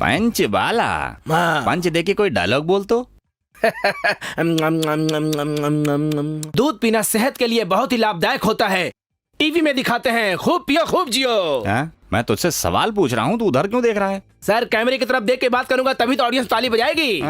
पंचबाला। पंच दे के कोई डायलॉग बोल तो। दूध पीना सेहत के लिए बहुत ही लाभदायक होता है। टीवी में दिखाते हैं, खूब पियो खूब जियो। मैं तुझसे सवाल पूछ रहा हूँ, तू उधर क्यों देख रहा है? सर, कैमरे की तरफ देख के बात करूंगा तभी तो ऑडियंस ताली बजाएगी।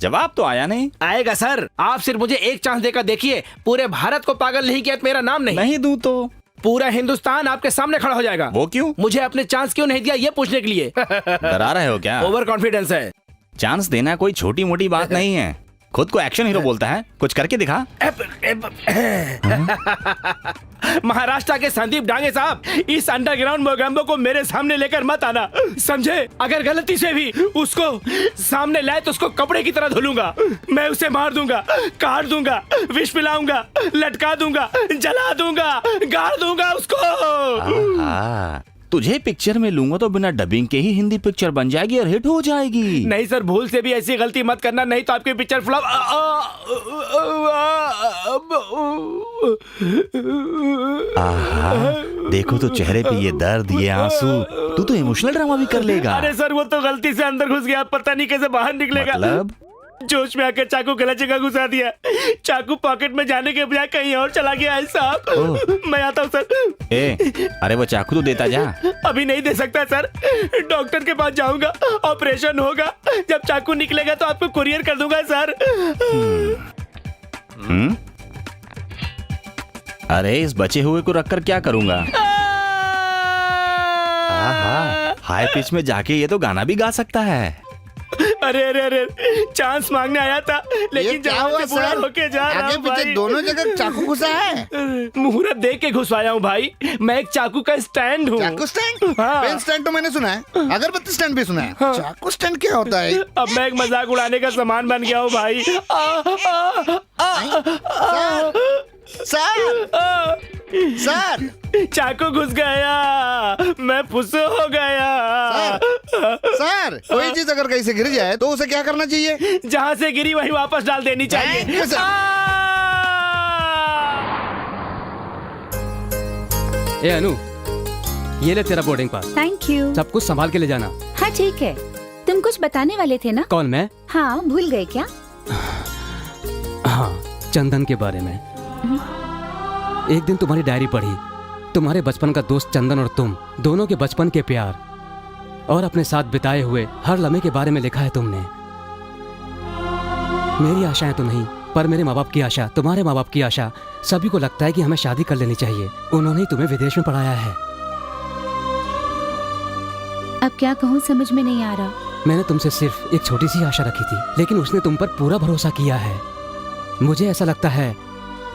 जवाब तो आया नहीं। आएगा सर, आप सिर्फ मुझे एक चांस देकर देखिए। पूरे भारत को पागल नहीं किया तो मेरा नाम नहीं दूं तो पूरा हिंदुस्तान आपके सामने खड़ा हो जाएगा। वो क्यों? मुझे अपने चांस क्यों नहीं दिया ये पूछने के लिए। डरा रहे हो क्या? ओवर कॉन्फिडेंस है। चांस देना कोई छोटी मोटी बात नहीं है। खुद को एक्शन हीरो बोलता है, कुछ करके दिखा। महाराष्ट्र के संदीप डांगे साहब, इस अंडरग्राउंड मोगैम्बो को मेरे सामने लेकर मत आना, समझे? अगर गलती से भी उसको सामने लाए तो उसको कपड़े की तरह धुलूंगा। मैं उसे मार दूंगा, काट दूंगा, विष पिलाऊंगा, लटका दूंगा, जला दूंगा, गाड़ दूंगा उसको। तुझे पिक्चर में लूंगा तो बिना डबिंग के ही हिंदी पिक्चर बन जाएगी और हिट हो जाएगी। नहीं सर, भूल से भी ऐसी गलती मत करना, नहीं तो आपकी पिक्चर फ्लॉप। देखो तो चेहरे पे ये दर्द, ये आंसू। तू तो इमोशनल ड्रामा भी कर लेगा। अरे सर, वो तो गलती से अंदर घुस गया, पता नहीं कैसे बाहर निकलेगा। मतलब? जोश में आकर चाकू गलत जगह घुसा दिया। चाकू पॉकेट में जाने के बजाय कहीं और चला गया है साहब। मैं आता हूँ सर। अरे वो चाकू तो देता जा। अभी नहीं दे सकता सर, डॉक्टर के पास जाऊंगा, ऑपरेशन होगा, जब चाकू निकलेगा तो आपको कुरियर कर दूंगा सर। अरे इस बचे हुए को रखकर क्या करूंगा? हाई पिच में जाके ये तो गाना भी गा सकता है। अरे अरे अरे, चांस मांगने आया था, लेकिन जहाँ से बुरा होके जा रहा हूँ भाई। दोनों जगह चाकू घुसा है। मुहूर्त देख के घुसवाया हूँ भाई। मैं एक चाकू का स्टैंड हूँ। चाकू स्टैंड? पेन स्टैंड तो मैंने सुना है, अगरबत्ती स्टैंड भी सुना है। चाकू स्टैंड क्या होता है? अब मैं एक मजाक उड़ाने का सामान बन गया हूँ भाई। सर, चाकू घुस गया, मैं फुस हो गया। सर, कोई चीज अगर कहीं से गिर जाए तो उसे क्या करना चाहिए? जहाँ से गिरी वहीं वापस डाल देनी चाहिए। ए अनु, ये ले तेरा बोर्डिंग पास। Thank you. सब कुछ संभाल के ले जाना। हाँ ठीक है। तुम कुछ बताने वाले थे ना? कौन, मैं? हाँ, भूल गए क्या? हाँ, चंदन के बारे में। एक दिन तुम्हारी डायरी पढ़ी। तुम्हारे बचपन का दोस्त चंदन और तुम दोनों के बचपन के प्यार और अपने साथ बिताए हुए हर लम्हे के बारे में लिखा है तुमने। मेरी आशाएं तो नहीं, पर मेरे माँ बाप की आशा, तुम्हारे माँ बाप की आशा, सभी को लगता है कि हमें शादी कर लेनी चाहिए। उन्होंने ही तुम्हें विदेश में पढ़ाया है। अब क्या कहूँ, समझ में नहीं आ रहा। मैंने तुमसे सिर्फ एक छोटी सी आशा रखी थी, लेकिन उसने तुम पर पूरा भरोसा किया है। मुझे ऐसा लगता है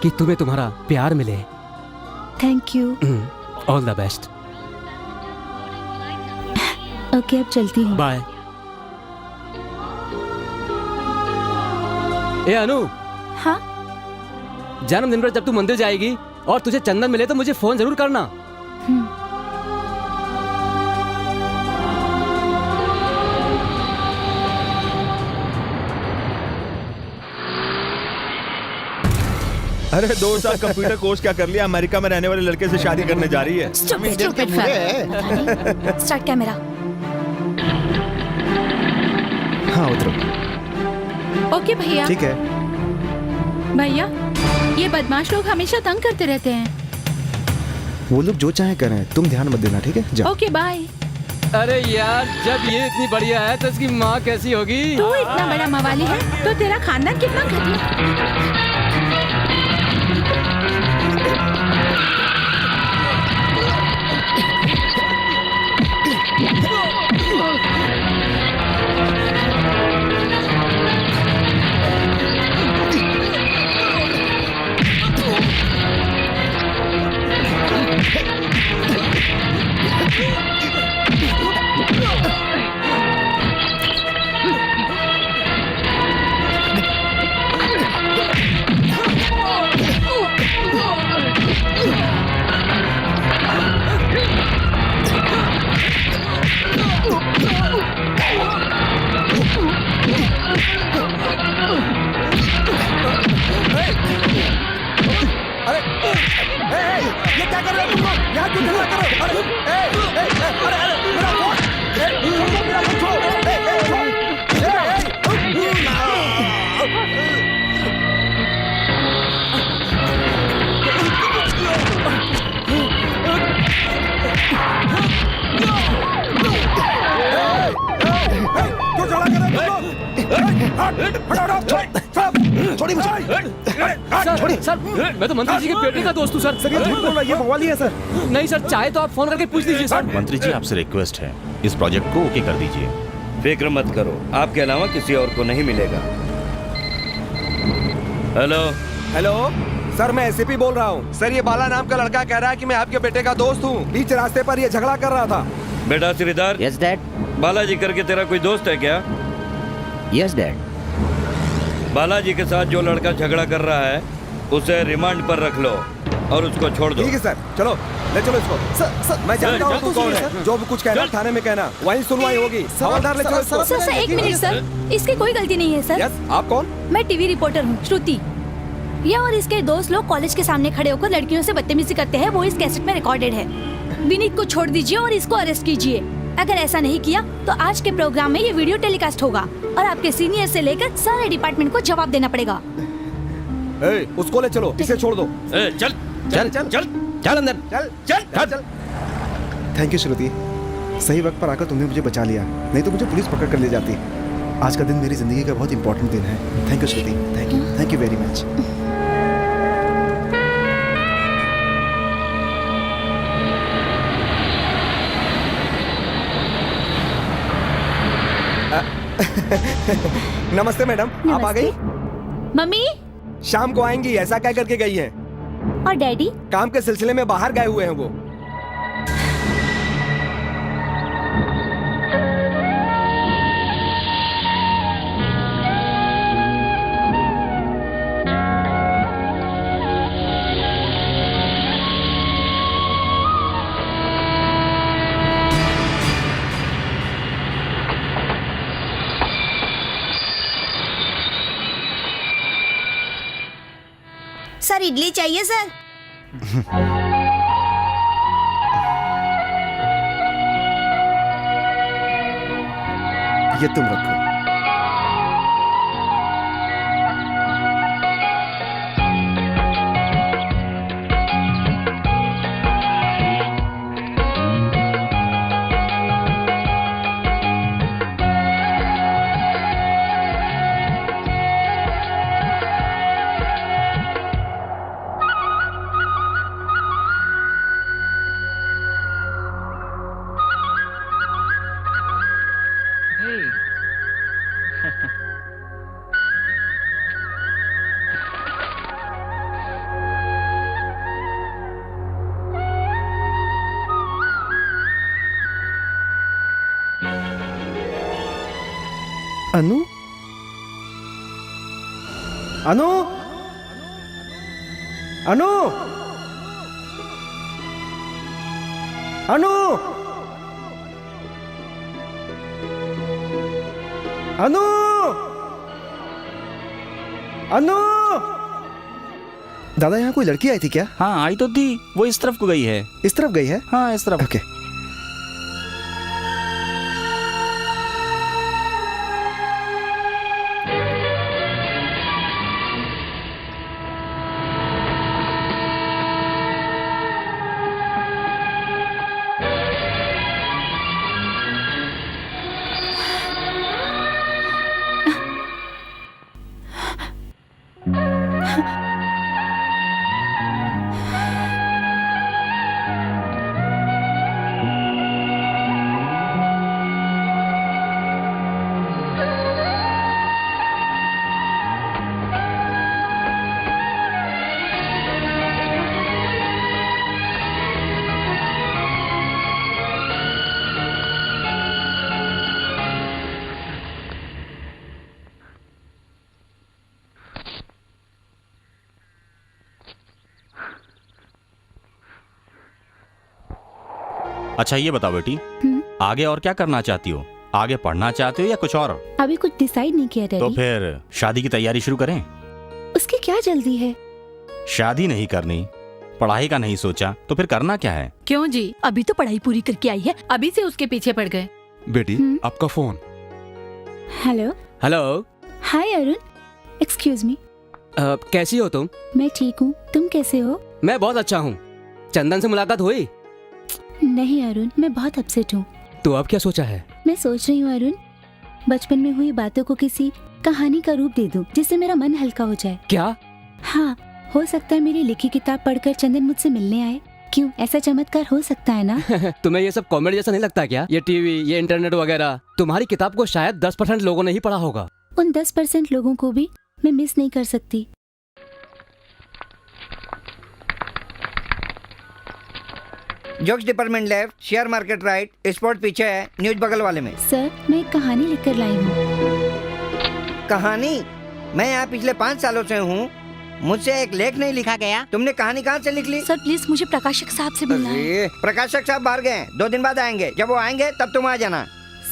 कि तुम्हें तुम्हारा प्यार मिले। Thank you. All the best. Okay, अब चलती हूँ। बाय। ए अनु। हाँ? जन्मदिन पर जब तू मंदिर जाएगी और तुझे चंदन मिले तो मुझे फोन जरूर करना। अरे 2 साल कंप्यूटर कोर्स क्या कर लिया, अमेरिका में रहने वाले लड़के से शादी करने जा रही है। Start camera. हाँ उतरो। ओके भैया। ठीक है भैया, ये बदमाश लोग हमेशा तंग करते रहते हैं। वो लोग जो चाहे करें, तुम ध्यान मत देना, ठीक है? जाओ। Okay bye. अरे यार, जब ये इतनी बढ़िया है तो इसकी माँ कैसी होगी? तू इतना बड़ा मवाली है तो तेरा खानदान कितना घटिया। छोड़िए मुझे। सर मैं तो मंत्री जी के बेटे का दोस्त हूँ सर। सर ये झूठ बोल रहा है, ये मवाली है सर। नहीं सर, चाहे तो आप फोन करके पूछ लीजिए सर। मंत्री जी आपसे रिक्वेस्ट है, इस प्रोजेक्ट को ओके कर दीजिए। फिक्र मत करो, आपके अलावा किसी और को नहीं मिलेगा। हेलो हेलो सर, मैं एसीपी बोल रहा हूँ। सर ये बाला नाम का लड़का कह रहा है कि मैं आपके बेटे का दोस्त हूँ। बीच रास्ते पर ये झगड़ा कर रहा था। बेटा श्रीधर। Yes dad. बालाजी करके तेरा कोई दोस्त है क्या? Yes dad. बालाजी के साथ जो लड़का झगड़ा कर रहा है उसे रिमांड पर रख लो और उसको छोड़ दो। ठीक है सर, चलो ले चलो इसको। सर मैं जानता हूँ तू कौन है। जो भी कुछ कहना थाने में कहना, वहीं सुनवाई होगी। हवलदार ले चलो इसको। सर एक मिनट सर, इसकी कोई गलती नहीं है सर। यस, आप कौन? मैं टीवी रिपोर्टर हूँ, श्रुति। ये और इसके दोस्त लोग कॉलेज के सामने खड़े होकर लड़कियों से बदतमीजी करते हैं, वो इस कैसेट में रिकॉर्डेड है। विनीत को छोड़ दीजिए और इसको अरेस्ट कीजिए। अगर ऐसा नहीं किया तो आज के प्रोग्राम में ये वीडियो टेलीकास्ट होगा और आपके सीनियर से लेकर सारे डिपार्टमेंट को जवाब देना पड़ेगा। उसको ले चलो, इसे छोड़ दो। चल चल चल चल चल अंदर। चल चल चल। थैंक यू श्रुति, सही वक्त पर आकर तुमने मुझे बचा लिया, नहीं तो मुझे पुलिस पकड़ कर ले जाती। आज का दिन मेरी जिंदगी का बहुत इंपॉर्टेंट दिन है। Thank you Shruti, thank you very much. नमस्ते मैडम, आप आ गई? मम्मी शाम को आएंगी ऐसा कह करके गई हैं। और डैडी? काम के सिलसिले में बाहर गए हुए हैं वो। सर इडली चाहिए सर। ये तुम रखो। अनु अनु अनु अनु अनु अनु। दादा यहाँ कोई लड़की आई थी क्या? हाँ आई तो थी, वो इस तरफ को गई है। इस तरफ गई है? हाँ इस तरफ। ओके। अच्छा ये बताओ बेटी, आगे और क्या करना चाहती हो? आगे पढ़ना चाहते हो या कुछ और? अभी कुछ डिसाइड नहीं किया डैडी। तो फिर शादी की तैयारी शुरू करें। उसकी क्या जल्दी है? शादी नहीं करनी, पढ़ाई का नहीं सोचा, तो फिर करना क्या है? क्यों जी, अभी तो पढ़ाई पूरी करके आई है, अभी से उसके पीछे पड़ गए। बेटी आपका phone. Hello hello. Hi Arun, excuse me. कैसी हो तुम? मैं ठीक हूँ, तुम कैसे हो? मैं बहुत अच्छा हूँ। चंदन से मुलाकात हुई? नहीं अरुण, मैं बहुत अपसेट हूँ। तो अब क्या सोचा है? मैं सोच रही हूँ अरुण, बचपन में हुई बातों को किसी कहानी का रूप दे दूं, जिससे मेरा मन हल्का हो जाए। क्या? हाँ, हो सकता है मेरी लिखी किताब पढ़कर चंदन मुझसे मिलने आए। क्यों, ऐसा चमत्कार हो सकता है ना? तुम्हें ये सब कॉमेडी जैसा नहीं लगता क्या? ये टीवी, ये इंटरनेट वगैरह, तुम्हारी किताब को शायद 10% लोगों ने ही पढ़ा होगा। उन 10% लोगों को भी मैं मिस नहीं कर सकती। Jokes department left, share market right, sport पीछे है, न्यूज बगल वाले में। सर, मैं एक कहानी लिख कर लाई हूँ। कहानी? मैं यहाँ पिछले 5 सालों से हूँ, मुझसे एक लेख नहीं लिखा गया। तुमने कहानी कहाँ से लिख ली? सर प्लीज मुझे प्रकाशक साहब से मिलना है। अरे, प्रकाशक साहब बाहर गए, 2 दिन बाद आएंगे। जब वो आएंगे तब तुम आ जाना।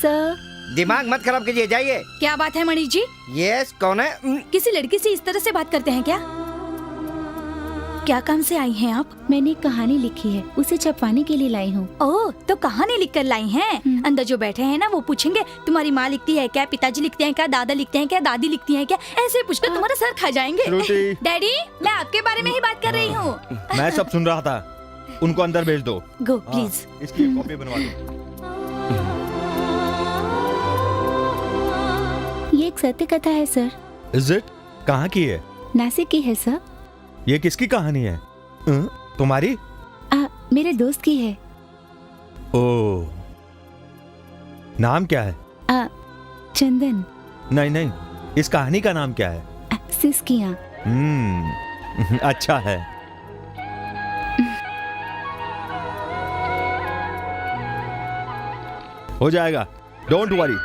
सर, दिमाग मत खराब कीजिए, जाइए। क्या बात है मणि जी? यस, कौन है? किसी लड़की से इस तरह से बात करते हैं क्या? क्या काम से आई हैं आप? मैंने एक कहानी लिखी है, उसे छपवाने के लिए लाई हूँ। ओह, तो कहानी लिख कर लाई हैं। अंदर जो बैठे हैं ना, वो पूछेंगे तुम्हारी माँ लिखती है क्या, पिताजी लिखते हैं क्या, दादा लिखते हैं क्या, दादी लिखती है क्या? ऐसे पूछकर तुम्हारा सर खा जाएंगे। श्रुति। डैडी, मैं आपके बारे में ही बात कर रही हूँ। मैं सब सुन रहा था, उनको अंदर भेज दो। Go please. इसकी एक कॉपी बनवा दो। ये एक सत्य कथा है सर। Is it? कहाँ की है? नासिक की है सर। ये किसकी कहानी है? तुम्हारी? मेरे दोस्त की है। ओह, नाम क्या है? चंदन। नहीं नहीं, इस कहानी का नाम क्या है? सिसकियाँ। अच्छा है। हो जाएगा, डोंट वरी।